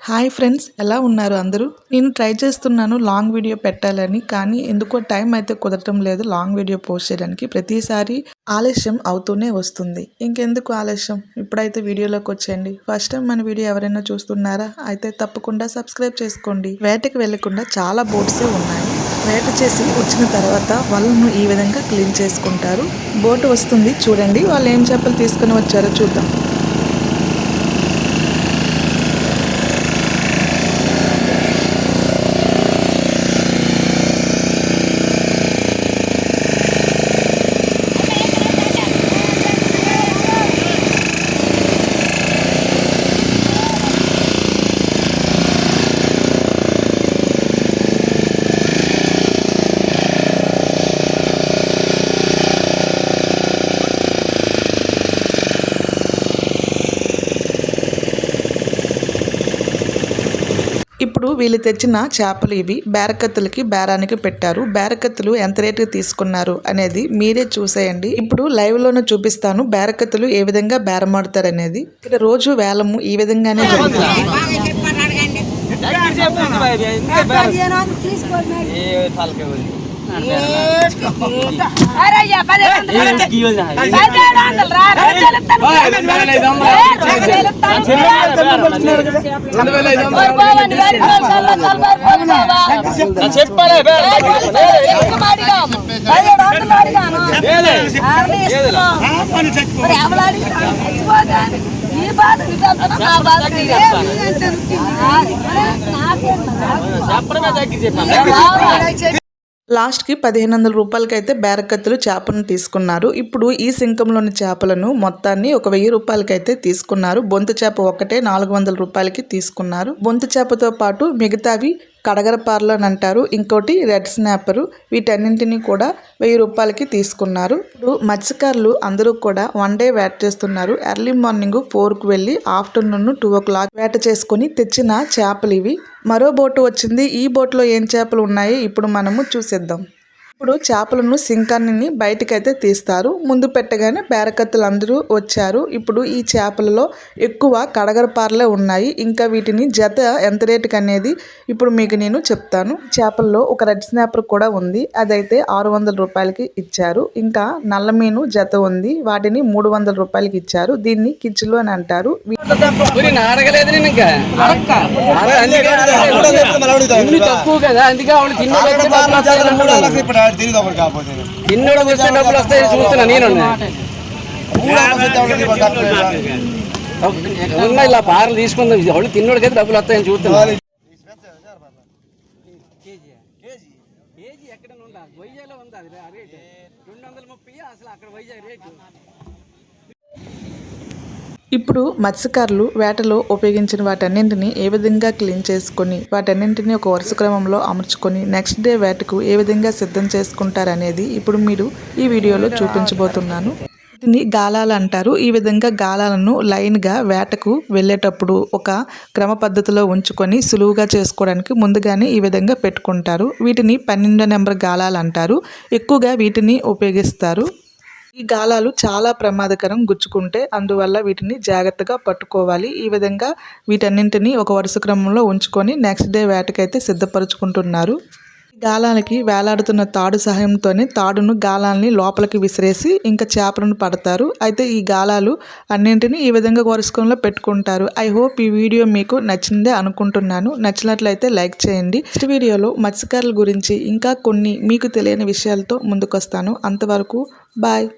Hi friends, ఎలా ఉన్నారు అందరూ? నేను ట్రై చేస్తున్నాను లాంగ్ వీడియో పెట్టాలని, కానీ ఎందుకో టైం అయితే కుదరటం లేదు లాంగ్ వీడియో పోస్ట్ చేయడానికి. ప్రతిసారి ఆలస్యం అవుతూనే వస్తుంది. ఇంకెందుకు ఆలస్యం, ఇప్పుడైతే వీడియోలోకి వచ్చేయండి. ఫస్ట్ టైం మన వీడియో ఎవరైనా చూస్తున్నారా అయితే తప్పకుండా సబ్స్క్రైబ్ చేసుకోండి. వేటకి వెళ్లకుండా చాలా బోట్సే ఉన్నాయి. వేట చేసి వచ్చిన తర్వాత వాళ్ళను ఈ విధంగా క్లీన్ చేసుకుంటారు. బోట్ వస్తుంది చూడండి, వాళ్ళు ఏం చేపలు తీసుకుని వచ్చారో చూద్దాం. ఇప్పుడు వీళ్ళు తెచ్చిన చేపలు ఇవి బేరకత్తులకి బేరానికి పెట్టారు. బేరకత్తులు ఎంత రేటుకి తీసుకున్నారు అనేది మీరే చూసేయండి. ఇప్పుడు లైవ్ లోనే చూపిస్తాను బేరకత్తులు ఏ విధంగా బేరమాడతారు అనేది. ఇక్కడ రోజు వేలము ఈ విధంగానే జరుగుతుంది. లాస్ట్కి 1500 రూపాయలకి అయితే బేరకత్తులు చేపలను తీసుకున్నారు. ఇప్పుడు ఈ సింకంలోని చేపలను మొత్తాన్ని 1000 రూపాయలకి అయితే తీసుకున్నారు. బొంత చేప ఒకటే 400 రూపాయలకి తీసుకున్నారు. బొంత చేపతో పాటు మిగతావి కడగరపార్లు అని అంటారు, ఇంకోటి రెడ్ స్నాపరు, వీటన్నింటినీ కూడా 1000 రూపాయలకి తీసుకున్నారు. ఇప్పుడు మత్స్యకారులు అందరూ కూడా 1 డే వేట చేస్తున్నారు. ఎర్లీ మార్నింగ్ 4కు వెళ్ళి ఆఫ్టర్నూన్ 2 o'clock వేట చేసుకుని తెచ్చిన చేపలు ఇవి. మరో బోటు వచ్చింది. ఈ బోట్లో ఏం చేపలు ఉన్నాయో ఇప్పుడు మనము చూసేద్దాం. ఇప్పుడు చేపలను సింకాన్ని బయటకైతే తీస్తారు. ముందు పెట్టగానే బేరకత్తులు అందరూ వచ్చారు. ఇప్పుడు ఈ చేపలలో ఎక్కువ కడగరపార్లే ఉన్నాయి. ఇంకా వీటిని జత ఎంత రేటుకి అనేది ఇప్పుడు మీకు నేను చెప్తాను. చేపల్లో ఒక రెడ్ స్నాపర్ కూడా ఉంది, అదైతే 600 రూపాయలకి ఇచ్చారు. ఇంకా నల్ల మీను జత ఉంది, వాటిని 300 రూపాయలకి ఇచ్చారు. దీన్ని కిచ్చులు అని అంటారు. తిన్నోడు వస్తే డబ్బులు వస్తాయి చూస్తున్నా నేను. ఇలా పార్లు తీసుకుందాం, వాళ్ళు తిన్నోడికైతే డబ్బులు వస్తాయని చూస్తున్నా. ఎక్కడ వైజాగ్లో ఉంది అది రేటు 230, అసలు అక్కడ వైజాగ్ రేటు. ఇప్పుడు మత్స్యకారులు వేటలో ఉపయోగించిన వాటన్నింటినీ ఏ విధంగా క్లీన్ చేసుకొని వాటన్నింటినీ ఒక వరుస క్రమంలో అమర్చుకొని నెక్స్ట్ డే వేటకు ఏ విధంగా సిద్ధం చేసుకుంటారనేది ఇప్పుడు మీరు ఈ వీడియోలో చూపించబోతున్నాను. వీటిని గాలాలు అంటారు. ఈ విధంగా గాలాలను లైన్గా వేటకు వెళ్ళేటప్పుడు ఒక క్రమ పద్ధతిలో ఉంచుకొని సులువుగా చేసుకోవడానికి ముందుగానే ఈ విధంగా పెట్టుకుంటారు. వీటిని 12 నెంబర్ గాలాలు అంటారు. ఎక్కువగా వీటిని ఉపయోగిస్తారు. ఈ గాలాలు చాలా ప్రమాదకరం గుచ్చుకుంటే, అందువల్ల వీటిని జాగ్రత్తగా పట్టుకోవాలి. ఈ విధంగా వీటన్నింటినీ ఒక వరుస క్రమంలో ఉంచుకొని నెక్స్ట్ డే వేటకైతే సిద్ధపరచుకుంటున్నారు. గాలానికి వేలాడుతున్న తాడు సహాయంతోనే తాడును గాలాన్ని లోపలికి విసిరేసి ఇంకా చేపలను పడతారు. అయితే ఈ గాలాలు అన్నింటినీ ఈ విధంగా వరుసకంలో పెట్టుకుంటారు. ఐ హోప్ ఈ వీడియో మీకు నచ్చిందే అనుకుంటున్నాను. నచ్చినట్లయితే లైక్ చేయండి. నెక్స్ట్ వీడియోలో మత్స్యకారుల గురించి ఇంకా కొన్ని మీకు తెలియని విషయాలతో ముందుకొస్తాను. అంతవరకు బాయ్.